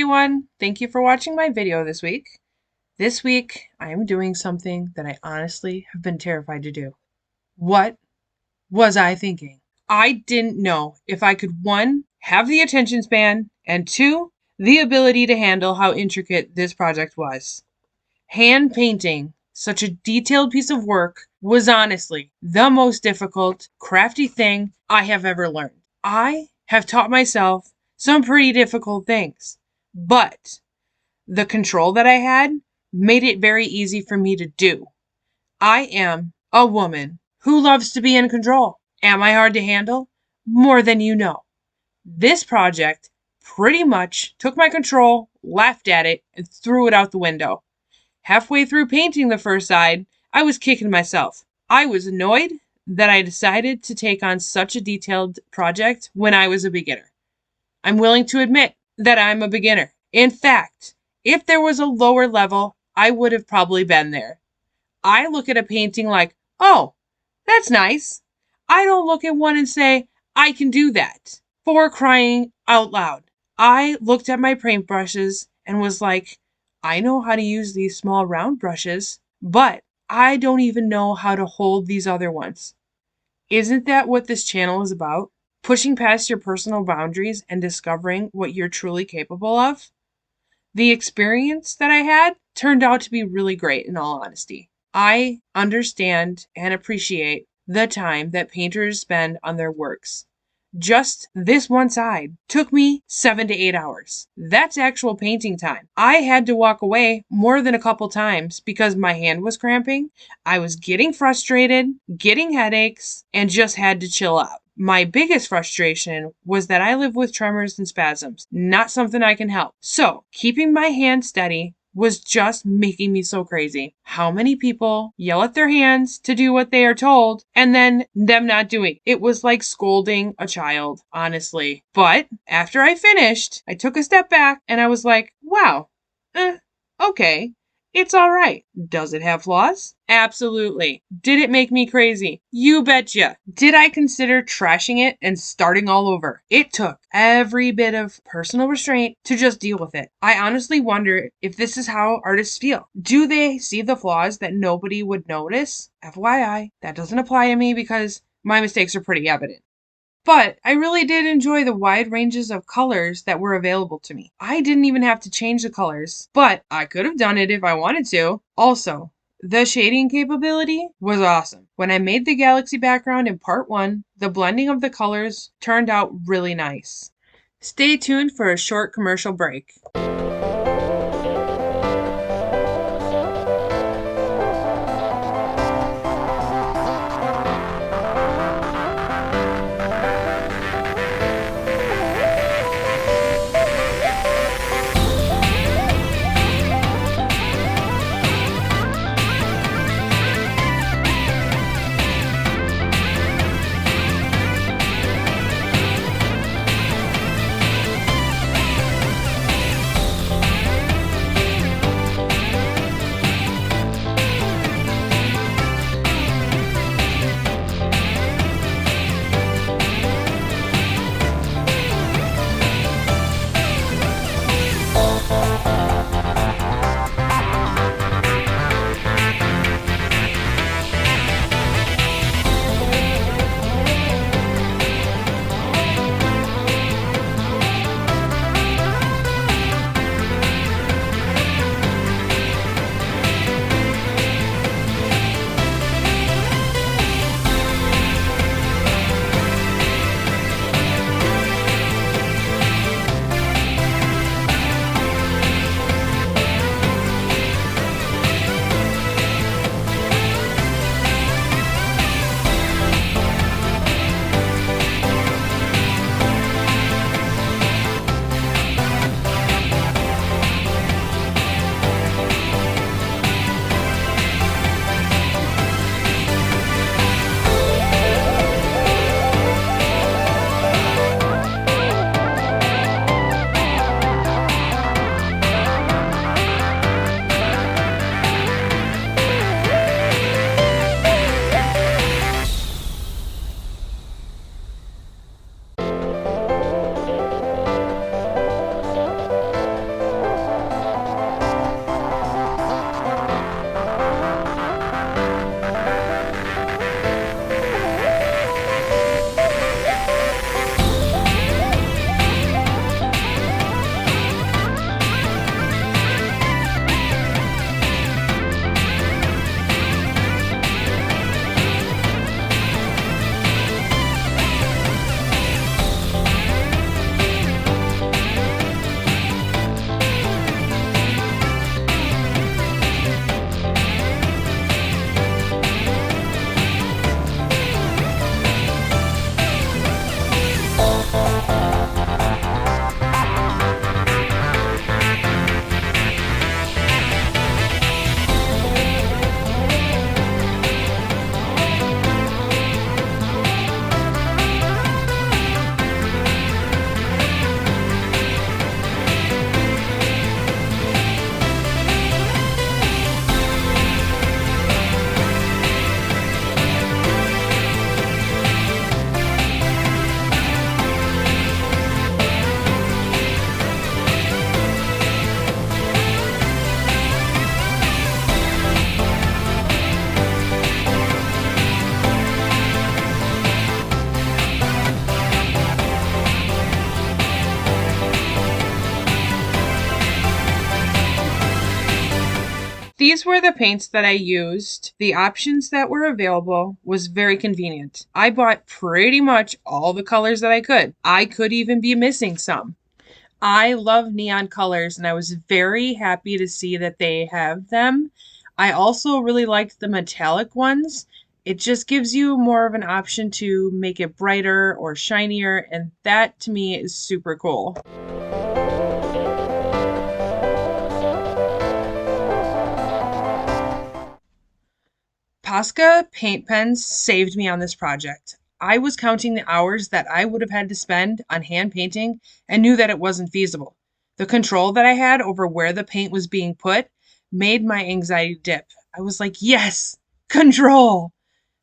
everyone. Thank you for watching my video this week. This week, I am doing something that I honestly have been terrified to do. What was I thinking? I didn't know if I could, 1, have the attention span, and 2, the ability to handle how intricate this project was. Hand painting such a detailed piece of work was honestly the most difficult, crafty thing I have ever learned. I have taught myself some pretty difficult things, but the control that I had made it very easy for me to do. I am a woman who loves to be in control. Am I hard to handle? More than you know. This project pretty much took my control, laughed at it, and threw it out the window. Halfway through painting the first side, I was kicking myself. I was annoyed that I decided to take on such a detailed project when I was a beginner. I'm willing to admit that I'm a beginner. In fact, if there was a lower level, I would have probably been there. I look at a painting like, oh, that's nice. I don't look at one and say, I can do that. For crying out loud. I looked at my paintbrushes and was like, I know how to use these small round brushes, but I don't even know how to hold these other ones. Isn't that what this channel is about? Pushing past your personal boundaries and discovering what you're truly capable of? The experience that I had turned out to be really great, in all honesty. I understand and appreciate the time that painters spend on their works. Just this one side took me 7 to 8 hours. That's actual painting time. I had to walk away more than a couple times because my hand was cramping, I was getting frustrated, getting headaches, and just had to chill out. My biggest frustration was that I live with tremors and spasms, not something I can help. So, keeping my hand steady was just making me so crazy. How many people yell at their hands to do what they are told and then them not doing? It was like scolding a child, honestly. But after I finished, I took a step back and I was like, wow, okay. It's all right. Does it have flaws? Absolutely. Did it make me crazy? You betcha. Did I consider trashing it and starting all over? It took every bit of personal restraint to just deal with it. I honestly wonder if this is how artists feel. Do they see the flaws that nobody would notice? FYI, that doesn't apply to me because my mistakes are pretty evident. But I really did enjoy the wide ranges of colors that were available to me. I didn't even have to change the colors, but I could have done it if I wanted to. Also, the shading capability was awesome. When I made the galaxy background in part 1, the blending of the colors turned out really nice. Stay tuned for a short commercial break. These were the paints that I used. The options that were available was very convenient. I bought pretty much all the colors that I could. I could even be missing some. I love neon colors, and I was very happy to see that they have them. I also really liked the metallic ones. It just gives you more of an option to make it brighter or shinier, and that to me is super cool. Posca paint pens saved me on this project. I was counting the hours that I would have had to spend on hand painting and knew that it wasn't feasible. The control that I had over where the paint was being put made my anxiety dip. I was like, yes, control.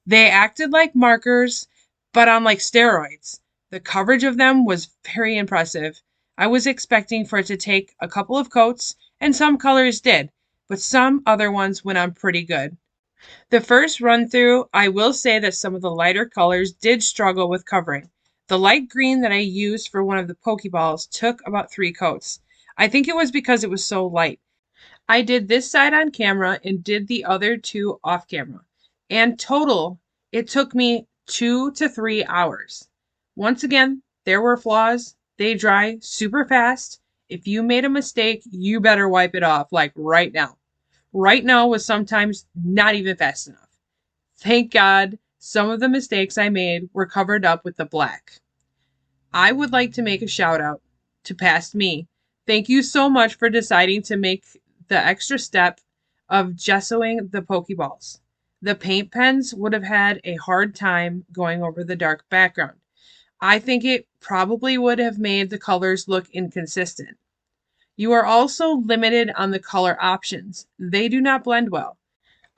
They acted like markers, but on like steroids. The coverage of them was very impressive. I was expecting for it to take a couple of coats, and some colors did, but some other ones went on pretty good. The first run through, I will say that some of the lighter colors did struggle with covering. The light green that I used for one of the Pokeballs took about 3 coats. I think it was because it was so light. I did this side on camera and did the other 2 off camera. And total, it took me 2 to 3 hours. Once again, there were flaws. They dry super fast. If you made a mistake, you better wipe it off, like right now. Right now was sometimes not even fast enough. Thank God some of the mistakes I made were covered up with the black. I would like to make a shout out to Past Me. Thank you so much for deciding to make the extra step of gessoing the Pokeballs. The paint pens would have had a hard time going over the dark background. I think it probably would have made the colors look inconsistent. You are also limited on the color options. They do not blend well.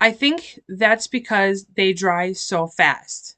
I think that's because they dry so fast.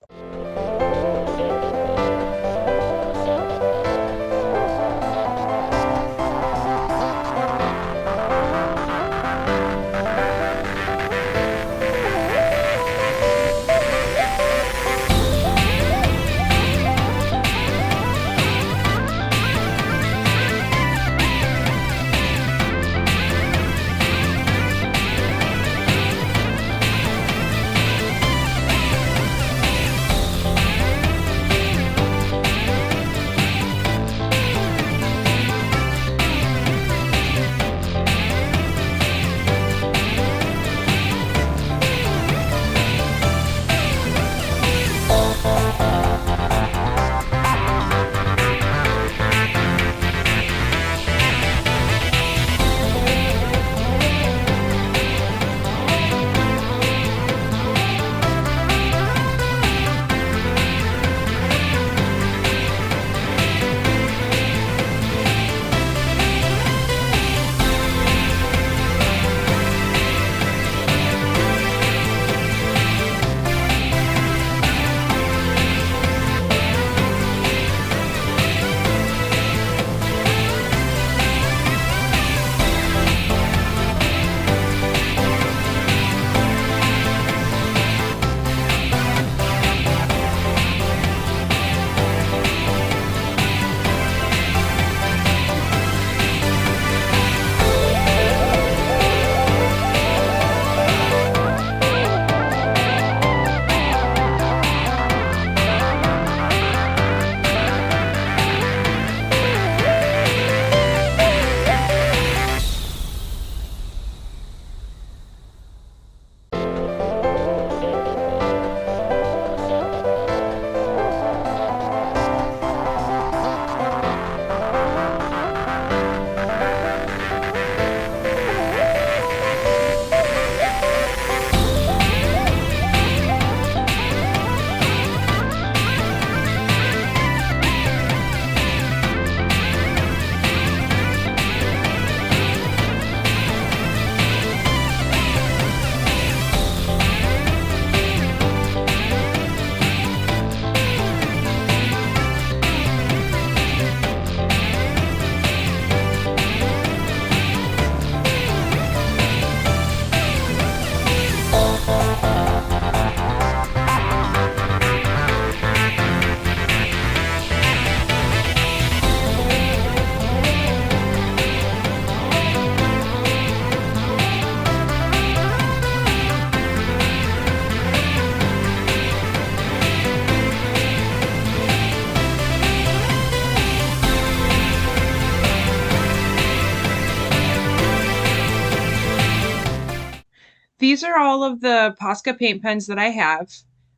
These are all of the Posca paint pens that I have.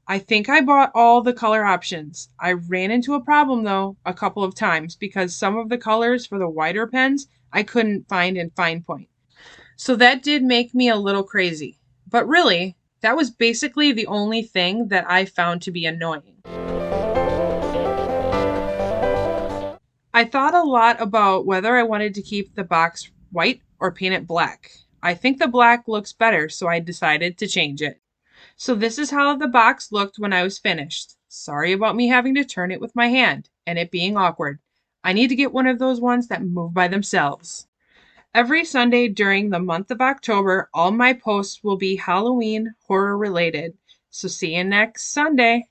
I think I bought all the color options. I ran into a problem though a couple of times because some of the colors for the wider pens I couldn't find in fine point. So that did make me a little crazy. But really, that was basically the only thing that I found to be annoying. I thought a lot about whether I wanted to keep the box white or paint it black. I think the black looks better, so I decided to change it. So this is how the box looked when I was finished. Sorry about me having to turn it with my hand and it being awkward. I need to get one of those ones that move by themselves. Every Sunday during the month of October, all my posts will be Halloween horror related. So see you next Sunday.